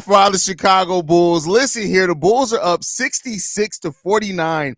For the Chicago Bulls. Listen here, the Bulls are up 66-49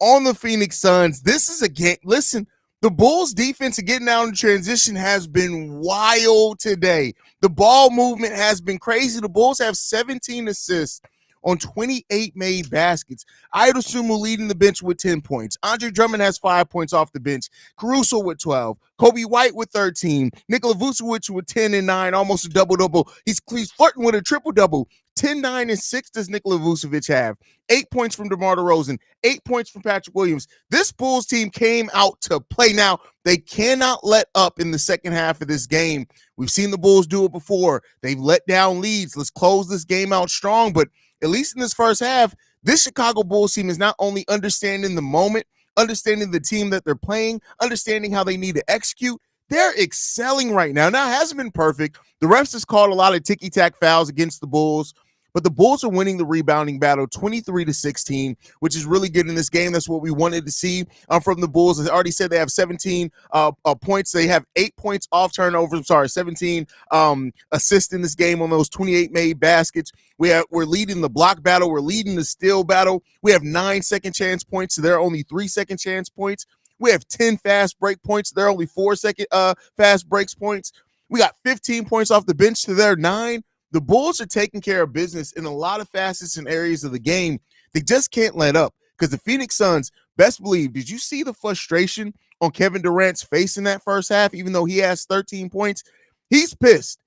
on the Phoenix Suns. This is a game. Listen, the Bulls defense getting out in transition has been wild today. The ball movement has been crazy. The Bulls have 17 assists on 28 made baskets. Idol Sumu leading the bench with 10 points. Andre Drummond has 5 points off the bench. Caruso with 12. Kobe White with 13. Nikola Vucevic with 10 and 9, almost a double-double. He's flirting with a triple-double. 10, 9, and 6 does Nikola Vucevic have. 8 points from DeMar DeRozan. 8 points from Patrick Williams. This Bulls team came out to play. Now, they cannot let up in the second half of this game. We've seen the Bulls do it before. They've let down leads. Let's close this game out strong, but at least in this first half, this Chicago Bulls team is not only understanding the moment, understanding the team that they're playing, understanding how they need to execute. They're excelling right now. Now, it hasn't been perfect. The refs has called a lot of ticky-tack fouls against the Bulls, but the Bulls are winning the rebounding battle 23-16, which is really good in this game. That's what we wanted to see from the Bulls. As I already said, they have 17 points. They have 8 points off turnovers. I'm sorry, 17 assists in this game on those 28 made baskets. We're leading the block battle. We're leading the steal battle. We have 9 second chance points. So there are only 3 second chance points. We have 10 fast break points. There are only 4 second fast breaks points. We got 15 points off the bench to their 9. The Bulls are taking care of business in a lot of facets and areas of the game. They just can't let up because the Phoenix Suns, best believe, did you see the frustration on Kevin Durant's face in that first half, even though he has 13 points? He's pissed.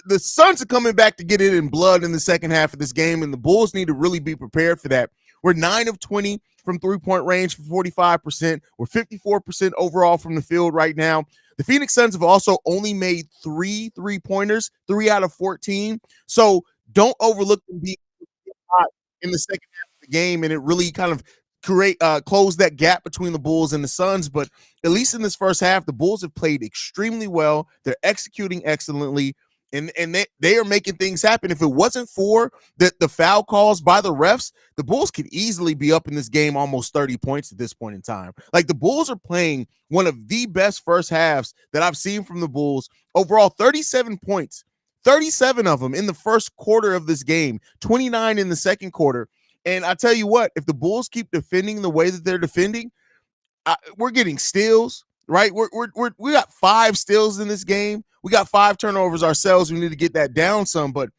The Suns are coming back to get it in blood in the second half of this game, and the Bulls need to really be prepared for that. We're 9 of 20 from three-point range for 45%. We're 54% overall from the field right now. The Phoenix Suns have also only made 3 3-pointers, 3 out of 14. So don't overlook them being hot in the second half of the game, and it really kind of close that gap between the Bulls and the Suns. But at least in this first half, the Bulls have played extremely well. They're executing excellently. And they are making things happen. If it wasn't for the foul calls by the refs, the Bulls could easily be up in this game almost 30 points at this point in time. Like, the Bulls are playing one of the best first halves that I've seen from the Bulls. Overall, 37 points, 37 of them in the first quarter of this game, 29 in the second quarter. And I tell you what, if the Bulls keep defending the way that they're defending, we're getting steals, right? We got 5 steals in this game. We got 5 turnovers ourselves. We need to get that down some, but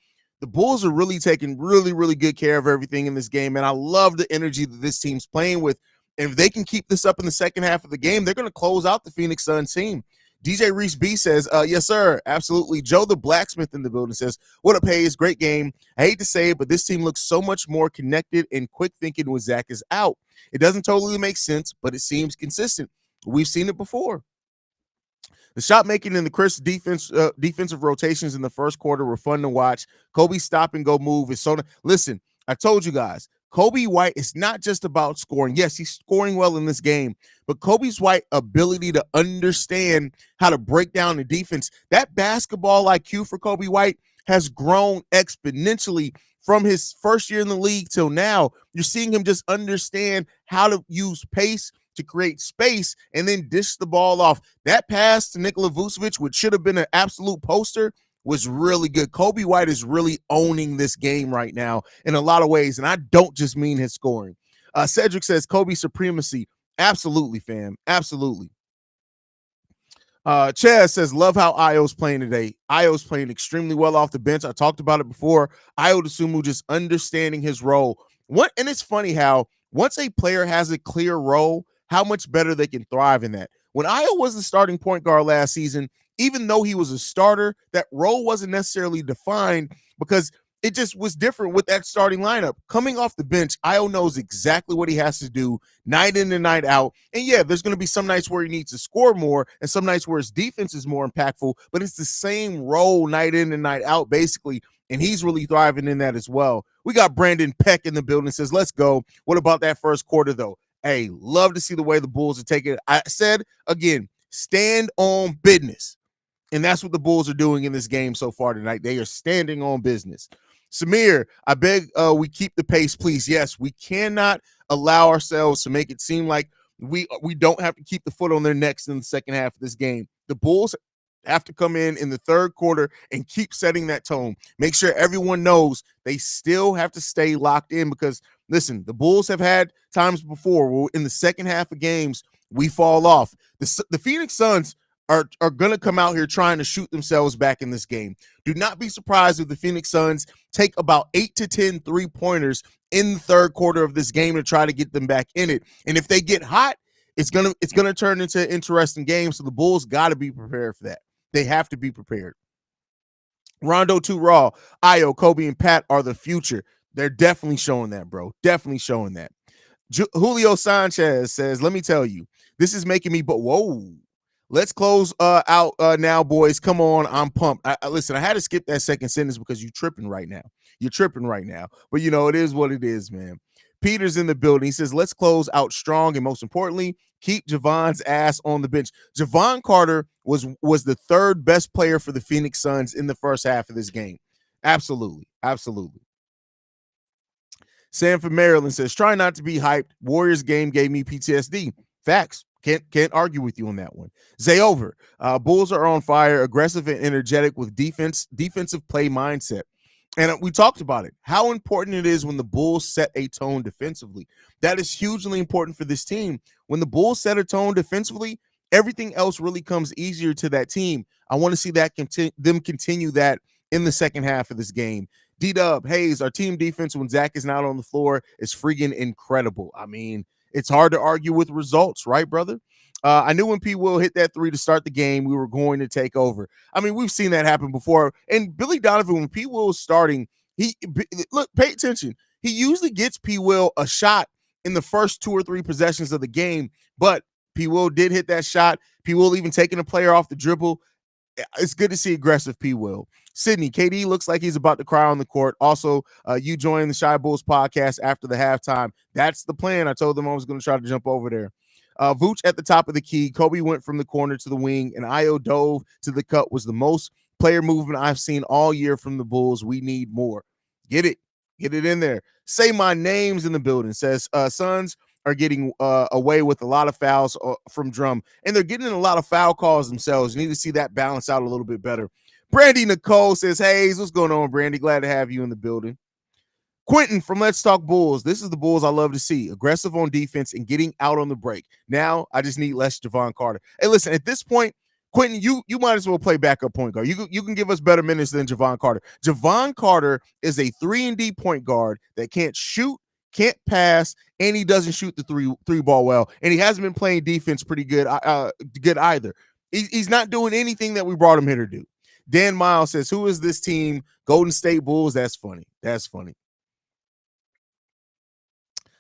the Bulls are really taking really, really good care of everything in this game, and I love the energy that this team's playing with. And if they can keep this up in the second half of the game, they're going to close out the Phoenix Suns team. DJ Reese B says, yes, sir, absolutely. Joe the Blacksmith in the building says, what up, Haize? Great game. I hate to say it, but this team looks so much more connected and quick thinking when Zach is out. It doesn't totally make sense, but it seems consistent. We've seen it before. The shot making and the crisp defensive rotations in the first quarter were fun to watch. Kobe's stop and go move is so. Listen, I told you guys, Kobe White is not just about scoring. Yes, he's scoring well in this game, but Kobe's White ability to understand how to break down the defense, that basketball IQ for Kobe White has grown exponentially from his first year in the league till now. You're seeing him just understand how to use pace to create space and then dish the ball off. That pass to Nikola Vucevic, which should have been an absolute poster, was really good. Kobe White is really owning this game right now in a lot of ways, and I don't just mean his scoring. Cedric says Kobe supremacy. Absolutely, fam. Absolutely. Chaz says, love how Io's playing today. Io's playing extremely well off the bench. I talked about it before. Ayo Dosunmu just understanding his role. And it's funny how once a player has a clear role, how much better they can thrive in that. When Ayo was the starting point guard last season, even though he was a starter, that role wasn't necessarily defined because it just was different with that starting lineup. Coming off the bench, Ayo knows exactly what he has to do night in and night out. And yeah, there's going to be some nights where he needs to score more and some nights where his defense is more impactful, but it's the same role night in and night out, basically. And he's really thriving in that as well. We got Brandon Peck in the building, says, let's go. What about that first quarter, though? Hey, love to see the way the Bulls are taking it. I said, again, stand on business. And that's what the Bulls are doing in this game so far tonight. They are standing on business. Samir, I beg we keep the pace, please. Yes, we cannot allow ourselves to make it seem like we don't have to keep the foot on their necks in the second half of this game. The Bulls Have to come in the third quarter and keep setting that tone. Make sure everyone knows they still have to stay locked in because, listen, the Bulls have had times before where in the second half of games we fall off. The Phoenix Suns are going to come out here trying to shoot themselves back in this game. Do not be surprised if the Phoenix Suns take about 8 to 10 3-pointers in the third quarter of this game to try to get them back in it. And if they get hot, it's gonna turn into an interesting game. So the Bulls got to be prepared for that. They have to be prepared. Rondo 2 Raw, Io, Kobe, and Pat are the future. They're definitely showing that, bro. Definitely showing that. Julio Sanchez says, let me tell you, this is making me, but whoa. Let's close out now, boys. Come on, I'm pumped. Listen, I had to skip that second sentence because you're tripping right now. You're tripping right now. But, it is what it is, man. Peter's in the building. He says, let's close out strong. And most importantly, keep Javon's ass on the bench. Javon Carter was the third best player for the Phoenix Suns in the first half of this game. Absolutely. Absolutely. Sanford Maryland says, try not to be hyped. Warriors game gave me PTSD. Facts. Can't argue with you on that one. Zay over. Bulls are on fire, aggressive and energetic with defensive play mindset. And we talked about it, how important it is when the Bulls set a tone defensively. That is hugely important for this team. When the Bulls set a tone defensively, everything else really comes easier to that team. I want to see that them continue that in the second half of this game. D-Dub, Haize, our team defense when Zach is not on the floor is freaking incredible. I mean, it's hard to argue with results, right, brother? I knew when P. Will hit that 3 to start the game, we were going to take over. I mean, we've seen that happen before. And Billy Donovan, when P. Will was starting, look, pay attention. He usually gets P. Will a shot in the first 2 or 3 possessions of the game, but P. Will did hit that shot. P. Will even taking a player off the dribble. It's good to see aggressive P. Will. Sydney, KD looks like he's about to cry on the court. Also, you joined the Shy Bulls podcast after the halftime. That's the plan. I told them I was going to try to jump over there. Vooch at the top of the key. Kobe went from the corner to the wing, and Io dove to the cut. Was the most player movement I've seen all year from the Bulls. We need more. Get it in there. Say my name's in the building. Says Suns are getting away with a lot of fouls from Drum, and they're getting a lot of foul calls themselves. You need to see that balance out a little bit better. Brandy Nicole says, Haize, what's going on, Brandy? Glad to have you in the building. Quentin from Let's Talk Bulls. This is the Bulls I love to see. Aggressive on defense and getting out on the break. Now I just need less Javon Carter. Hey, listen, at this point, Quentin, you might as well play backup point guard. You can give us better minutes than Javon Carter. Javon Carter is a 3-and-D point guard that can't shoot, can't pass, and he doesn't shoot the three ball well. And he hasn't been playing defense pretty good either. He's not doing anything that we brought him here to do. Dan Miles says, who is this team? Golden State Bulls. That's funny. That's funny.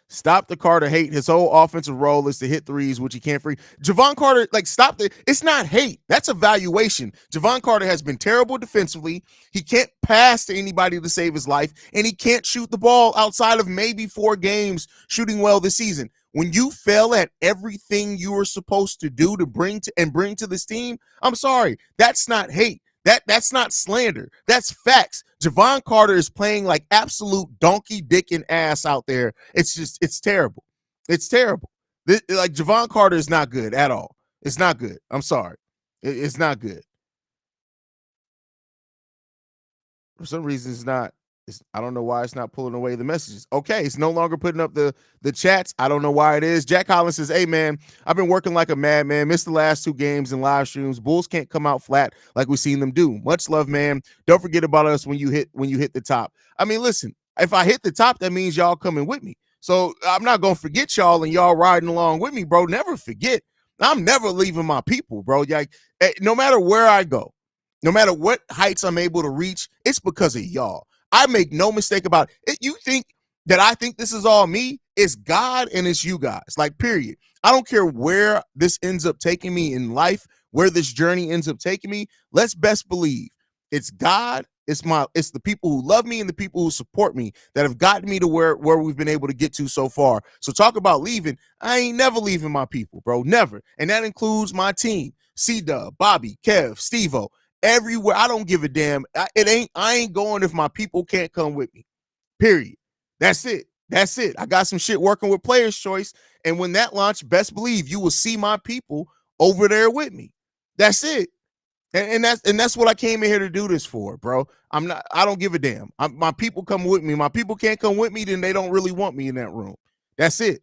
Stop the Carter hate. His whole offensive role is to hit threes, which he can't free. Javon Carter, stop the. It's not hate. That's evaluation. Javon Carter has been terrible defensively. He can't pass to anybody to save his life, and he can't shoot the ball outside of maybe 4 games shooting well this season. When you fail at everything you were supposed to do to bring to this team, I'm sorry. That's not hate. That's not slander. That's facts. Javon Carter is playing like absolute donkey dick and ass out there. It's terrible. It's terrible. Javon Carter is not good at all. It's not good. I'm sorry. It's not good. For some reason, it's not. I don't know why it's not pulling away the messages. Okay, it's no longer putting up the chats. I don't know why it is. Jack Collins says, hey, man, I've been working like a madman. Missed the last 2 games and live streams. Bulls can't come out flat like we've seen them do. Much love, man. Don't forget about us when you hit the top. I mean, listen, if I hit the top, that means y'all coming with me. So I'm not going to forget y'all and y'all riding along with me, bro. Never forget. I'm never leaving my people, bro. No matter where I go, no matter what heights I'm able to reach, it's because of y'all. I make no mistake about it. You think that I think this is all me? It's God and it's you guys. Period. I don't care where this ends up taking me in life, where this journey ends up taking me. Let's best believe it's God. It's the people who love me and the people who support me that have gotten me to where we've been able to get to so far. So talk about leaving. I ain't never leaving my people, bro. Never. And that includes my team. C-Dub, Bobby, Kev, Steve-O. Everywhere. I don't give a damn. I ain't going if my people can't come with me. Period. That's it. I got some shit working with Players Choice. And when that launch, best believe you will see my people over there with me. That's it. And that's what I came in here to do this for, bro. I don't give a damn. My people come with me. My people can't come with me, then they don't really want me in that room. That's it.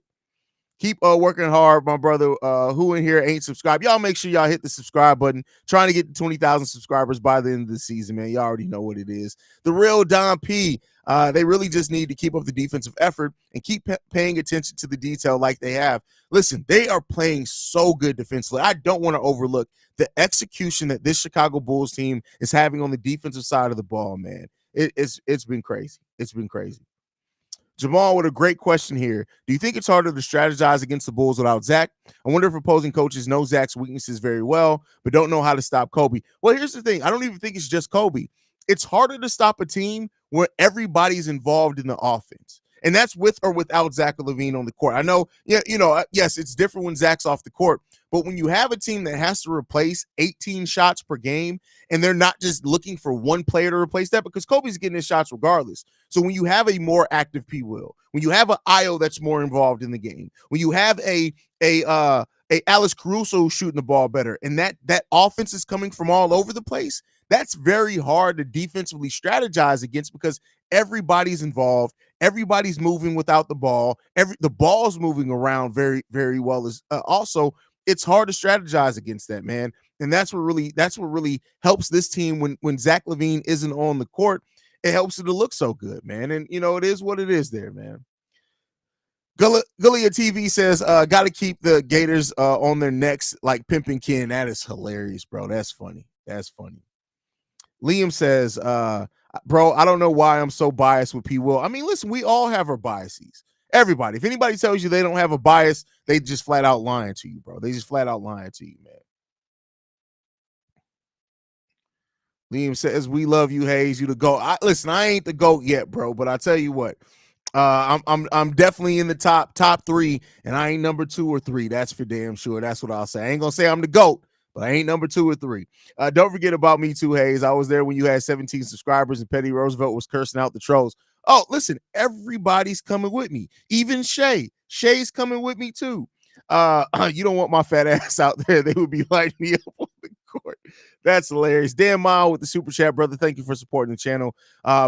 Keep working hard, my brother. Who in here ain't subscribed? Y'all make sure y'all hit the subscribe button. Trying to get to 20,000 subscribers by the end of the season, man. Y'all already know what it is. The real Don P. They really just need to keep up the defensive effort and keep paying attention to the detail like they have. Listen, they are playing so good defensively. I don't want to overlook the execution that this Chicago Bulls team is having on the defensive side of the ball, man. It's been crazy. It's been crazy. Jamal with a great question here. Do you think it's harder to strategize against the Bulls without Zach? I wonder if opposing coaches know Zach's weaknesses very well, but don't know how to stop Kobe. Well, here's the thing. I don't even think it's just Kobe. It's harder to stop a team where everybody's involved in the offense. And that's with or without Zach LaVine on the court. I know, yeah, yes, it's different when Zach's off the court. But when you have a team that has to replace 18 shots per game, and they're not just looking for one player to replace that, because Kobe's getting his shots regardless. So when you have a more active P. Will, when you have an Io that's more involved in the game, when you have a Alex Caruso shooting the ball better, and that offense is coming from all over the place, that's very hard to defensively strategize against because everybody's involved. Everybody's moving without the ball. The ball's moving around very, very well. Also, it's hard to strategize against that, man. And that's what really helps this team when Zach LaVine isn't on the court. It helps it to look so good, man. And it is what it is there, man. Gullia TV says, got to keep the Gators on their necks like Pimpin' Ken. That is hilarious, bro. That's funny. That's funny. Liam says, bro, I don't know why I'm so biased with P. Will. I mean, listen, we all have our biases. Everybody. If anybody tells you they don't have a bias, they just flat out lying to you, bro. They just flat out lying to you, man. Liam says, we love you, Haize. You the GOAT. Listen, I ain't the GOAT yet, bro, but I tell you what, I'm definitely in the top 3, and I ain't number 2 or 3. That's for damn sure. That's what I'll say. I ain't gonna say I'm the GOAT, but I ain't number 2 or 3. Don't forget about me too, Haize. I was there when you had 17 subscribers and Petty Roosevelt was cursing out the trolls. Oh, listen, everybody's coming with me. Even Shay. Shay's coming with me too. You don't want my fat ass out there. They would be lighting me up on the court. That's hilarious. Dan Mile with the super chat, brother. Thank you for supporting the channel.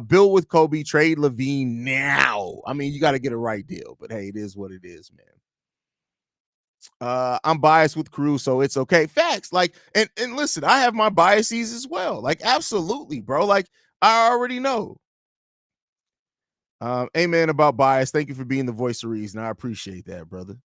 Bill with Kobe, trade LaVine now. I mean, you got to get a right deal, but hey, it is what it is, man. I'm biased with Caruso, so it's okay. Facts. Like, and listen, I have my biases as well. Like, absolutely, bro. Like, I already know. Amen about bias. Thank you for being the voice of reason. I appreciate that, brother.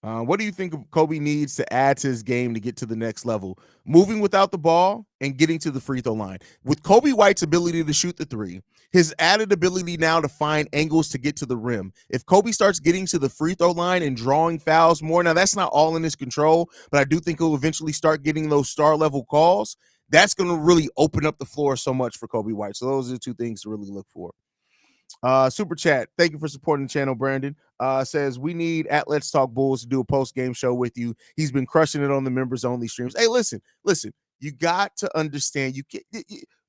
What do you think Kobe needs to add to his game to get to the next level? Moving without the ball and getting to the free throw line. With Kobe White's ability to shoot the 3, his added ability now to find angles to get to the rim. If Kobe starts getting to the free throw line and drawing fouls more, now that's not all in his control, but I do think he'll eventually start getting those star level calls. That's going to really open up the floor so much for Kobe White. So those are the 2 things to really look for. Super chat. Thank you for supporting the channel, Brandon. Says we need at Let's Talk Bulls to do a post-game show with you. He's been crushing it on the members only streams. Hey, listen. You got to understand.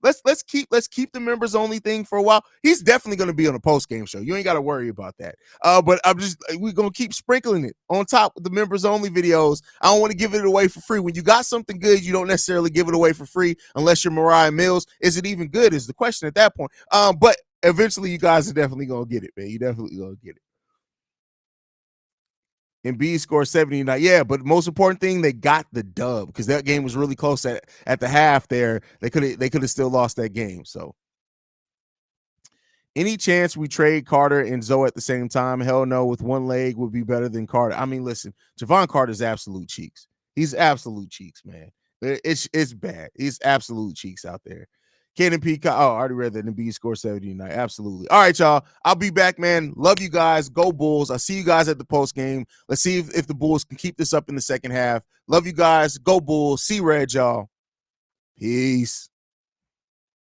Let's keep the members only thing for a while. He's definitely going to be on a post-game show. You ain't got to worry about that. But we're going to keep sprinkling it on top of the members only videos. I don't want to give it away for free. When you got something good, you don't necessarily give it away for free unless you're Mariah Mills. Is it even good is the question at that point. But eventually you guys are definitely going to get it, man. You definitely going to get it. And B scored 79. Yeah, but most important thing, they got the dub because that game was really close at the half there. They could have still lost that game. So any chance we trade Carter and Zoe at the same time? Hell no, with one leg would be better than Carter. I mean, listen, Javon Carter's absolute cheeks. He's absolute cheeks, man. It's bad. He's absolute cheeks out there. Cannon Peacock. Oh, I already read that. And B score 79. Absolutely. All right, y'all. I'll be back, man. Love you guys. Go Bulls. I'll see you guys at the post game. Let's see if the Bulls can keep this up in the second half. Love you guys. Go Bulls. See red, y'all. Peace.